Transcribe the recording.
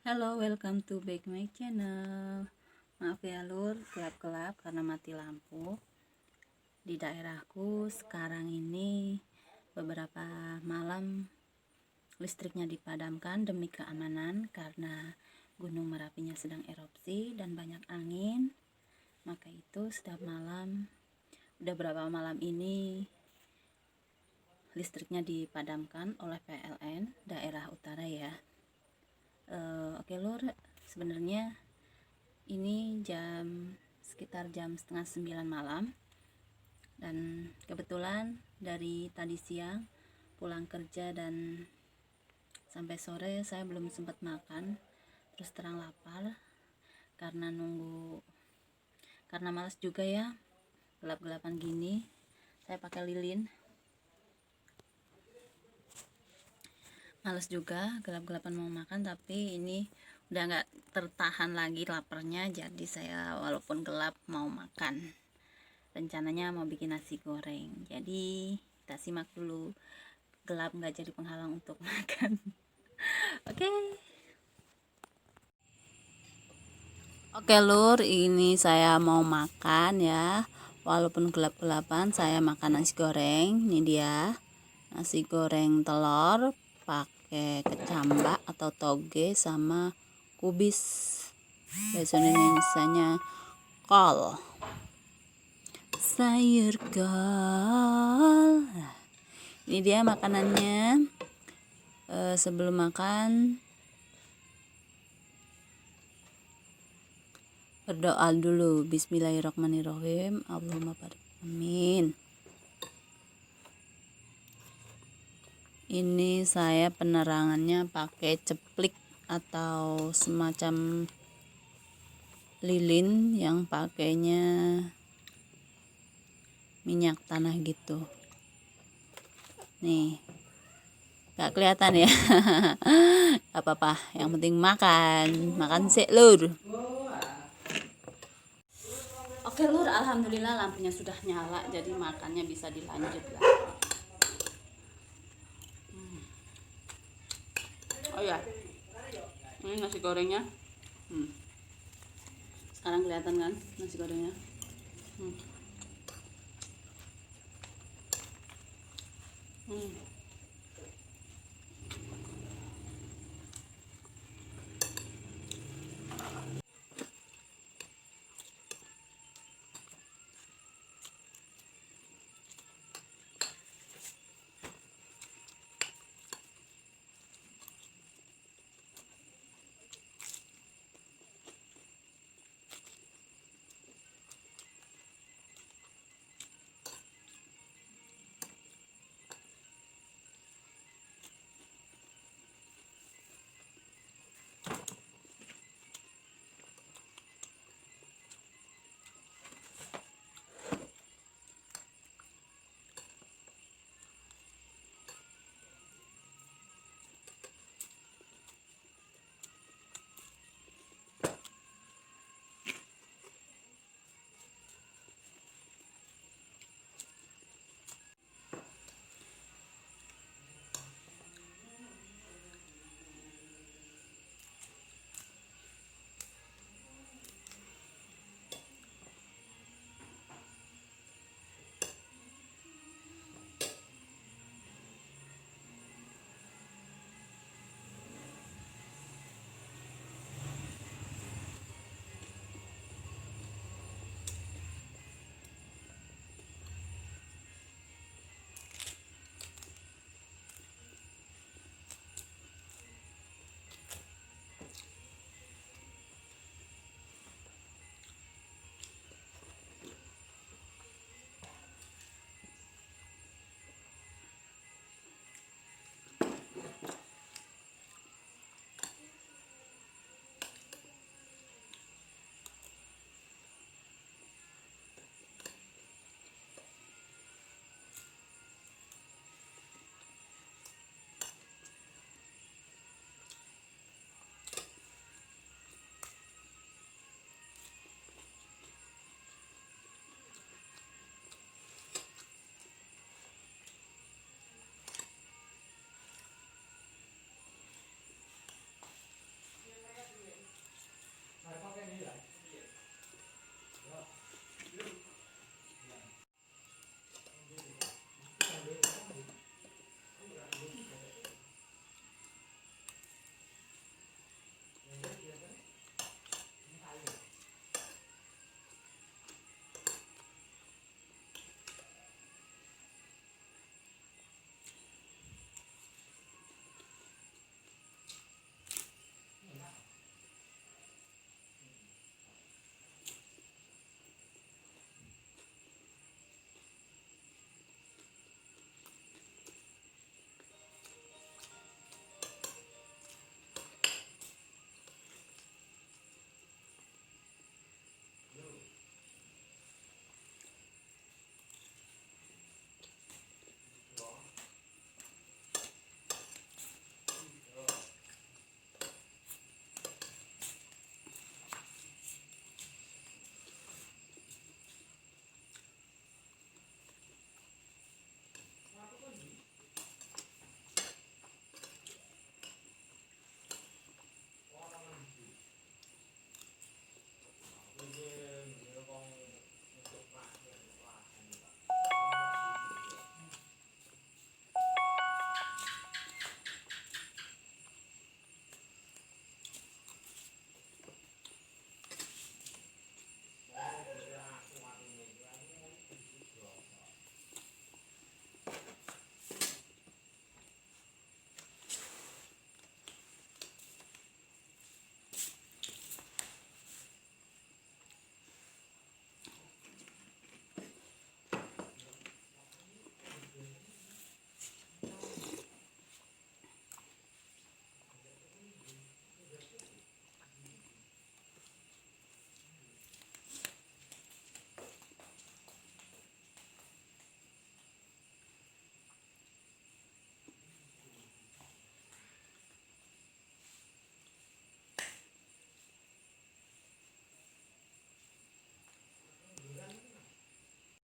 Halo, welcome to back my channel. Maaf ya lur, gelap-gelap karena mati lampu. Di daerahku sekarang ini beberapa malam listriknya dipadamkan demi keamanan karena Gunung Merapinya sedang erupsi dan banyak angin. Maka itu setiap malam, udah berapa malam ini listriknya dipadamkan oleh PLN daerah utara ya. Oke lur, sebenarnya ini sekitar jam setengah 9 malam, dan kebetulan dari tadi siang pulang kerja dan sampai sore saya belum sempat makan. Terus terang lapar karena malas juga ya, gelap-gelapan gini. Saya pakai lilin, males juga gelap-gelapan mau makan, tapi ini udah nggak tertahan lagi laparnya, jadi saya walaupun gelap mau makan. Rencananya mau bikin nasi goreng, jadi kita simak dulu. Gelap nggak jadi penghalang untuk makan. Oke. Oke lur, ini saya mau makan ya, walaupun gelap-gelapan saya makan nasi goreng. Ini dia nasi goreng telur pakai kecambah atau toge sama kubis, bahasa Indonesianya kol, sayur kol. Ini dia makanannya. Sebelum makan berdoa dulu. Bismillahirrahmanirrahim. Allahumma barik. Amin. Ini saya penerangannya pakai ceplik atau semacam lilin yang pakainya minyak tanah gitu. Nih, gak kelihatan ya. Gak apa-apa, yang penting makan sih lur. Oke lur, alhamdulillah lampunya sudah nyala, jadi makannya bisa dilanjut lah. Oh ya, ini nasi gorengnya. Sekarang kelihatan kan nasi gorengnya.